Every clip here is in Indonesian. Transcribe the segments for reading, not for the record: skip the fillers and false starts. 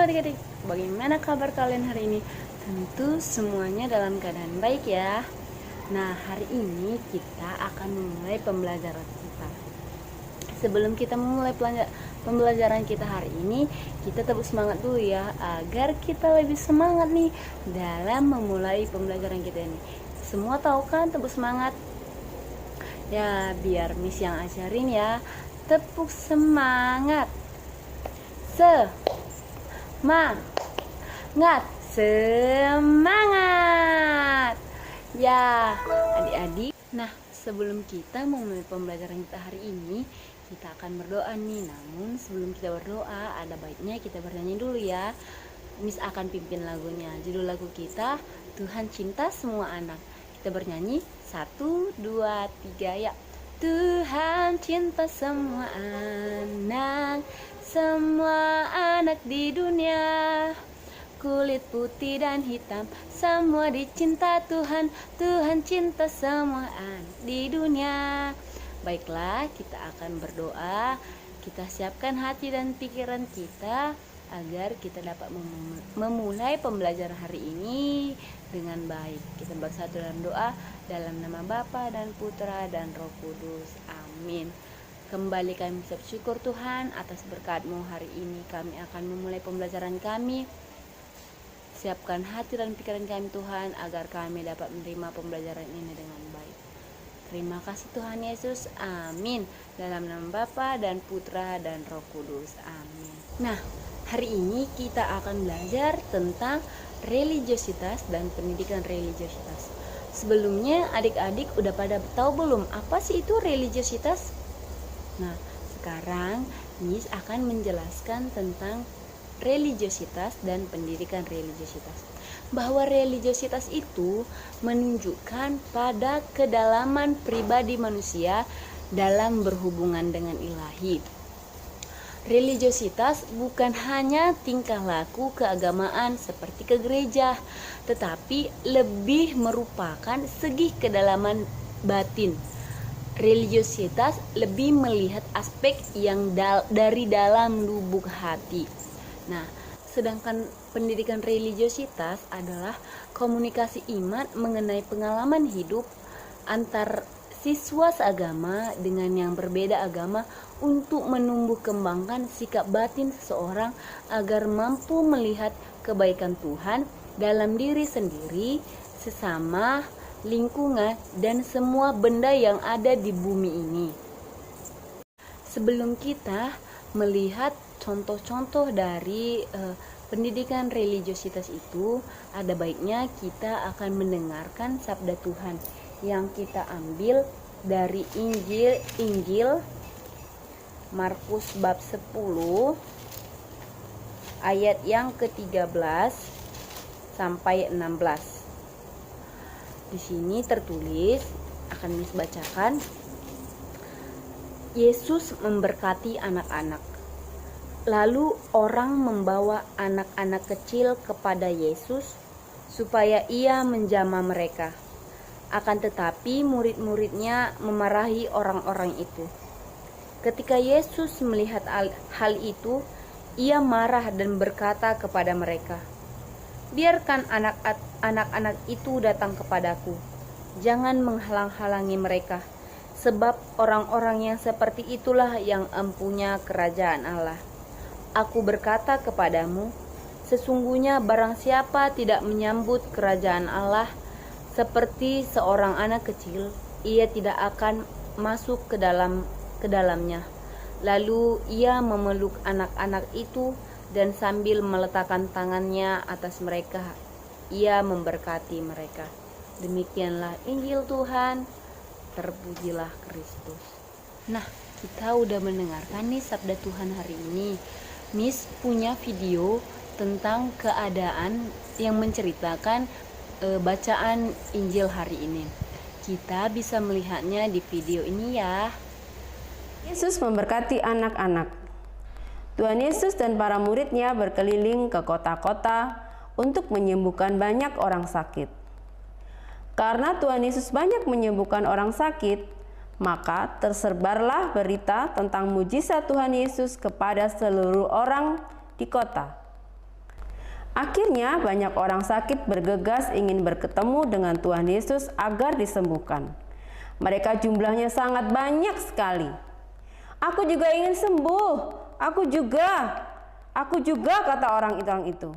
adik-adik, bagaimana kabar kalian hari ini? Tentu semuanya dalam keadaan baik ya. Nah, hari ini kita akan memulai pembelajaran kita. Sebelum kita memulai pembelajaran kita hari ini, kita tepuk semangat dulu ya, agar kita lebih semangat nih dalam memulai pembelajaran kita ini. Semua tahu kan tepuk semangat? Ya, biar Miss yang ajarin ya. Tepuk semangat. Semangat ya adik-adik. Nah, sebelum kita memulai pembelajaran kita hari ini, kita akan berdoa nih. Namun sebelum kita berdoa, ada baiknya kita bernyanyi dulu ya. Miss akan pimpin lagunya. Judul lagu kita Tuhan Cinta Semua Anak. Kita bernyanyi 1, 2, 3 ya. Tuhan cinta semua anak di dunia, kulit putih dan hitam, semua dicinta Tuhan. Tuhan cinta semua anak di dunia. Baiklah, kita akan berdoa. Kita siapkan hati dan pikiran kita agar kita dapat memulai pembelajaran hari ini dengan baik. Kita bersatu dalam doa, dalam nama Bapa dan Putra dan Roh Kudus. Amin. Kembali kami ucap syukur Tuhan atas berkat-Mu hari ini. Kami akan memulai pembelajaran kami. Siapkan hati dan pikiran kami Tuhan, agar kami dapat menerima pembelajaran ini dengan baik. Terima kasih Tuhan Yesus. Amin. Dalam nama Bapa dan Putra dan Roh Kudus. Amin. Nah, hari ini kita akan belajar tentang religiositas dan pendidikan religiositas. Sebelumnya adik-adik udah pada tahu belum apa sih itu religiositas? Nah, sekarang Miss akan menjelaskan tentang religiositas dan pendidikan religiositas. Bahwa religiositas itu menunjukkan pada kedalaman pribadi manusia dalam berhubungan dengan Ilahi. Religiositas bukan hanya tingkah laku keagamaan seperti ke gereja, tetapi lebih merupakan segi kedalaman batin. Religiositas lebih melihat aspek yang dari dalam lubuk hati. Nah, sedangkan pendidikan religiositas adalah komunikasi iman mengenai pengalaman hidup antar siswa seagama dengan yang berbeda agama untuk menumbuh kembangkan sikap batin seseorang agar mampu melihat kebaikan Tuhan dalam diri sendiri, sesama, lingkungan, dan semua benda yang ada di bumi ini. Sebelum kita melihat contoh-contoh dari pendidikan religiositas itu, ada baiknya kita akan mendengarkan sabda Tuhan yang kita ambil dari Injil Markus bab 10 ayat yang ke-13 sampai 16. Di sini tertulis, akan Miss bacakan. Yesus memberkati anak-anak. Lalu orang membawa anak-anak kecil kepada Yesus supaya ia menjamah mereka. Akan tetapi murid-muridnya memarahi orang-orang itu. Ketika Yesus melihat hal itu, ia marah dan berkata kepada mereka, "Biarkan anak-anak itu datang kepadaku. Jangan menghalang-halangi mereka, sebab orang-orang yang seperti itulah yang empunya kerajaan Allah. Aku berkata kepadamu, sesungguhnya barang siapa tidak menyambut kerajaan Allah seperti seorang anak kecil, ia tidak akan masuk ke dalamnya." Lalu ia memeluk anak-anak itu dan sambil meletakkan tangannya atas mereka, ia memberkati mereka. Demikianlah Injil Tuhan. Terpujilah Kristus. Nah, kita udah mendengarkan nih sabda Tuhan hari ini. Miss punya video tentang keadaan yang menceritakan bacaan Injil hari ini. Kita bisa melihatnya di video ini ya. Yesus memberkati anak-anak. Tuhan Yesus dan para muridnya berkeliling ke kota-kota untuk menyembuhkan banyak orang sakit. Karena Tuhan Yesus banyak menyembuhkan orang sakit, maka tersebarlah berita tentang mujizat Tuhan Yesus kepada seluruh orang di kota. Akhirnya banyak orang sakit bergegas ingin bertemu dengan Tuhan Yesus agar disembuhkan. Mereka jumlahnya sangat banyak sekali. "Aku juga ingin sembuh, aku juga," kata orang itu.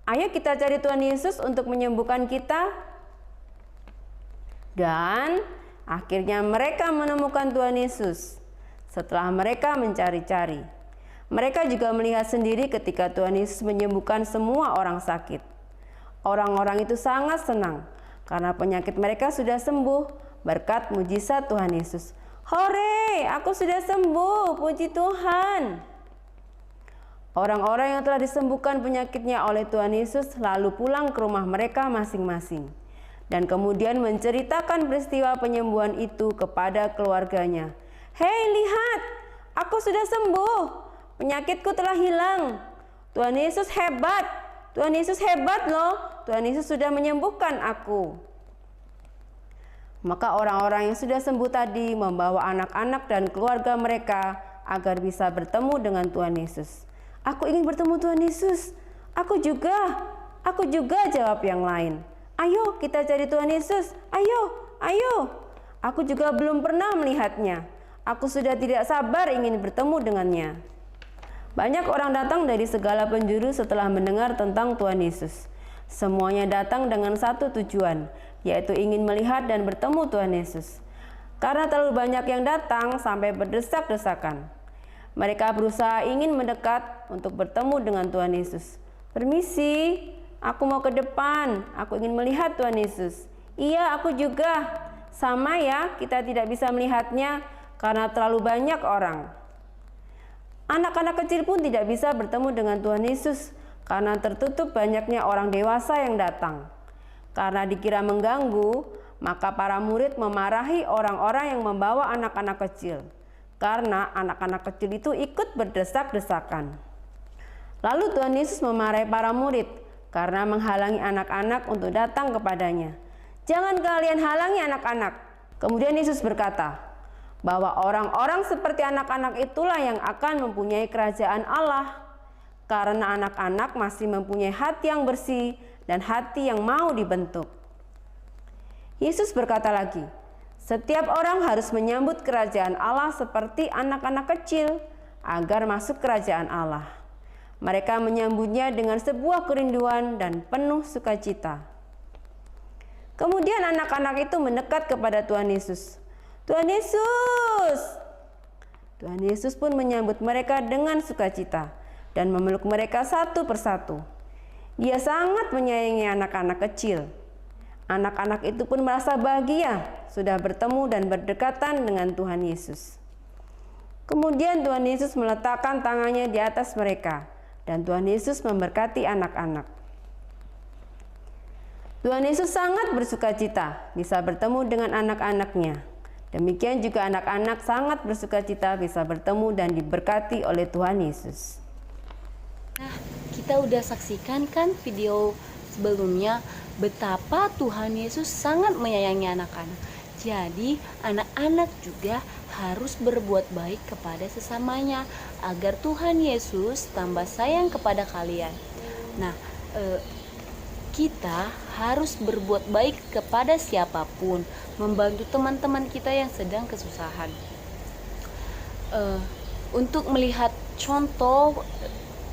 "Ayo kita cari Tuhan Yesus untuk menyembuhkan kita." Dan akhirnya mereka menemukan Tuhan Yesus. Setelah mereka mencari-cari, mereka juga melihat sendiri ketika Tuhan Yesus menyembuhkan semua orang sakit. Orang-orang itu sangat senang karena penyakit mereka sudah sembuh berkat mujizat Tuhan Yesus. "Hore, aku sudah sembuh, puji Tuhan." Orang-orang yang telah disembuhkan penyakitnya oleh Tuhan Yesus lalu pulang ke rumah mereka masing-masing dan kemudian menceritakan peristiwa penyembuhan itu kepada keluarganya. "Hei, lihat, aku sudah sembuh. Penyakitku telah hilang. Tuhan Yesus hebat. Tuhan Yesus hebat loh. Tuhan Yesus sudah menyembuhkan aku." Maka orang-orang yang sudah sembuh tadi membawa anak-anak dan keluarga mereka agar bisa bertemu dengan Tuhan Yesus. "Aku ingin bertemu Tuhan Yesus." Aku juga, jawab yang lain. "Ayo kita cari Tuhan Yesus, ayo. Aku juga belum pernah melihatnya. Aku sudah tidak sabar ingin bertemu dengannya." Banyak orang datang dari segala penjuru setelah mendengar tentang Tuhan Yesus. Semuanya datang dengan satu tujuan, yaitu ingin melihat dan bertemu Tuhan Yesus. Karena terlalu banyak yang datang sampai berdesak-desakan, mereka berusaha ingin mendekat untuk bertemu dengan Tuhan Yesus. "Permisi, aku mau ke depan, aku ingin melihat Tuhan Yesus." "Iya, aku juga." "Sama ya, kita tidak bisa melihatnya karena terlalu banyak orang." Anak-anak kecil pun tidak bisa bertemu dengan Tuhan Yesus karena tertutup banyaknya orang dewasa yang datang. Karena dikira mengganggu, maka para murid memarahi orang-orang yang membawa anak-anak kecil, karena anak-anak kecil itu ikut berdesak-desakan. Lalu Tuhan Yesus memarahi para murid karena menghalangi anak-anak untuk datang kepadanya. "Jangan kalian halangi anak-anak." Kemudian Yesus berkata bahwa orang-orang seperti anak-anak itulah yang akan mempunyai kerajaan Allah, karena anak-anak masih mempunyai hati yang bersih dan hati yang mau dibentuk. Yesus berkata lagi, "Setiap orang harus menyambut kerajaan Allah seperti anak-anak kecil agar masuk kerajaan Allah." Mereka menyambutnya dengan sebuah kerinduan dan penuh sukacita. Kemudian anak-anak itu mendekat kepada Tuhan Yesus. "Tuhan Yesus!" Tuhan Yesus pun menyambut mereka dengan sukacita dan memeluk mereka satu persatu. Dia sangat menyayangi anak-anak kecil. Anak-anak itu pun merasa bahagia sudah bertemu dan berdekatan dengan Tuhan Yesus. Kemudian Tuhan Yesus meletakkan tangannya di atas mereka dan Tuhan Yesus memberkati anak-anak. Tuhan Yesus sangat bersukacita bisa bertemu dengan anak-anaknya. Demikian juga anak-anak sangat bersukacita bisa bertemu dan diberkati oleh Tuhan Yesus. Nah, kita udah saksikan kan video sebelumnya betapa Tuhan Yesus sangat menyayangi anak-anak. Jadi, anak-anak juga harus berbuat baik kepada sesamanya agar Tuhan Yesus tambah sayang kepada kalian. Nah, kita harus berbuat baik kepada siapapun, membantu teman-teman kita yang sedang kesusahan. Untuk melihat contoh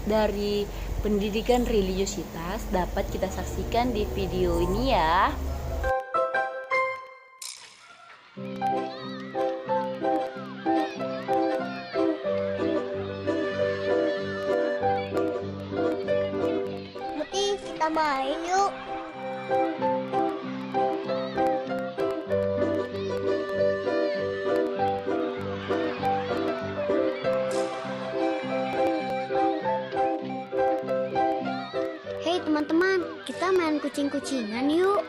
dari pendidikan religiusitas dapat kita saksikan di video ini ya. Berarti kita main yuk. Hei teman-teman, kita main kucing-kucingan yuk.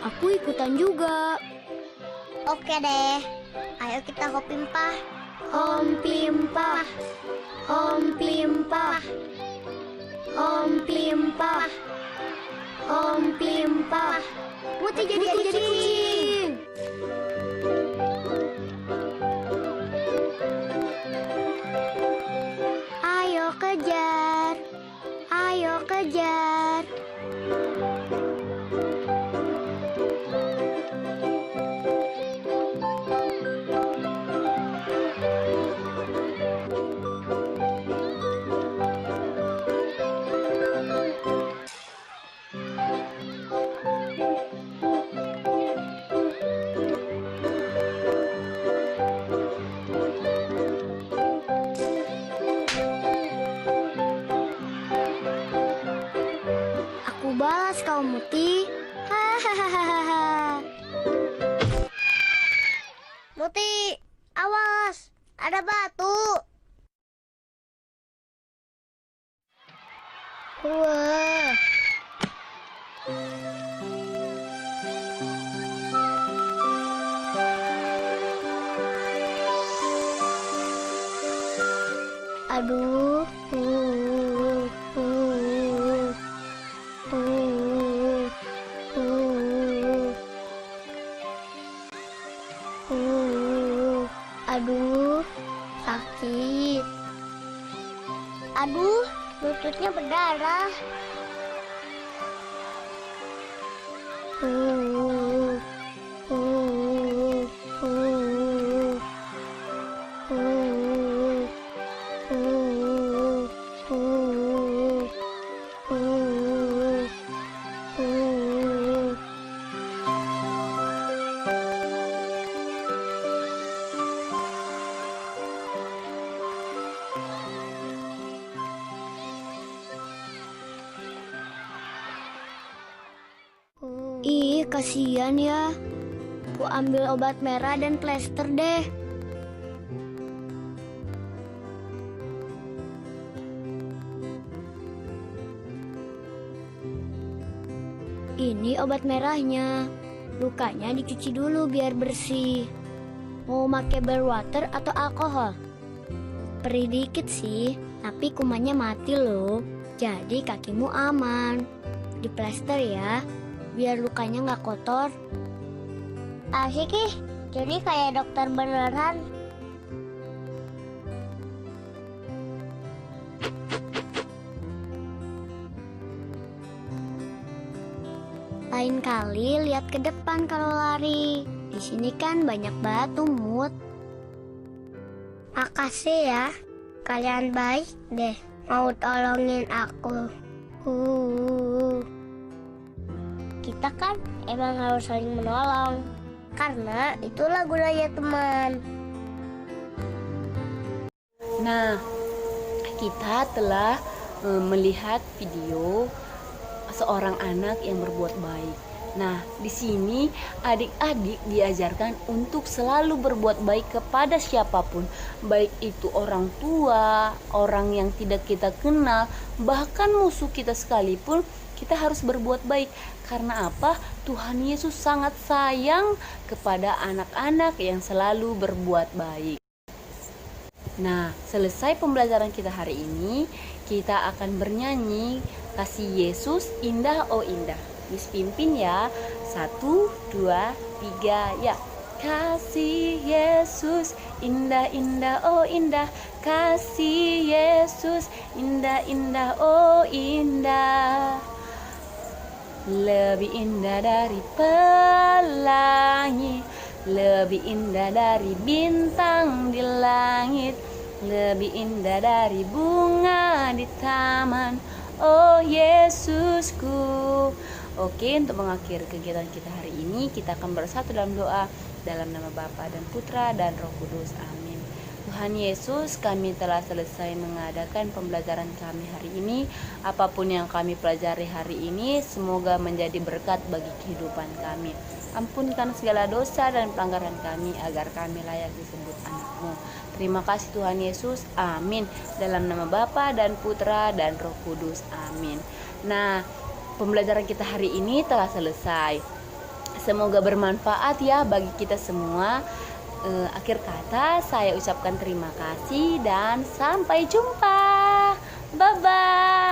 Aku ikutan juga. Oke deh, ayo kita hopimpah. Hopimpah, hopimpah, hopimpah, hopimpah. Muti jadi kucing. Ayo kejar, ayo kejar. belajar. Aku balas kau Muti. Hahaha. Muti, awas, ada batu. Wah. Aduh. Aduh, sakit. Aduh, lututnya berdarah. Ih, kasihan ya. Aku ambil obat merah dan plester deh. Ini obat merahnya. Lukanya dicuci dulu biar bersih. Mau pakai bar water atau alkohol? Perih dikit sih, tapi kumannya mati loh. Jadi kakimu aman. Di plester ya, biar lukanya nggak kotor. Asik ih, jadi kayak dokter beneran. Lain kali lihat ke depan kalau lari. Di sini kan banyak batu, Mut. Makasih ya, kalian baik deh. Mau tolongin aku. Kita kan emang harus saling menolong. Karena itulah gunanya teman. Nah, kita telah melihat video seorang anak yang berbuat baik. Nah, di sini adik-adik diajarkan untuk selalu berbuat baik kepada siapapun, baik itu orang tua, orang yang tidak kita kenal, bahkan musuh kita sekalipun, kita harus berbuat baik. Karena apa? Tuhan Yesus sangat sayang kepada anak-anak yang selalu berbuat baik. Nah, selesai pembelajaran kita hari ini, kita akan bernyanyi Kasih Yesus Indah Oh Indah. Miss pimpin ya. 1, 2, 3, ya. Kasih Yesus indah indah oh indah. Kasih Yesus indah indah oh indah. Lebih indah dari pelangi, lebih indah dari bintang di langit, lebih indah dari bunga di taman. Oh Yesusku. Oke, untuk mengakhiri kegiatan kita hari ini, kita akan bersatu dalam doa dalam nama Bapa dan Putra dan Roh Kudus. Amin. Tuhan Yesus, kami telah selesai mengadakan pembelajaran kami hari ini. Apapun yang kami pelajari hari ini, semoga menjadi berkat bagi kehidupan kami. Ampunkan segala dosa dan pelanggaran kami, agar kami layak disebut anak-Mu. Terima kasih Tuhan Yesus. Amin. Dalam nama Bapa dan Putra dan Roh Kudus. Amin. Nah, pembelajaran kita hari ini telah selesai. Semoga bermanfaat ya bagi kita semua. Akhir kata saya ucapkan terima kasih dan sampai jumpa. Bye bye.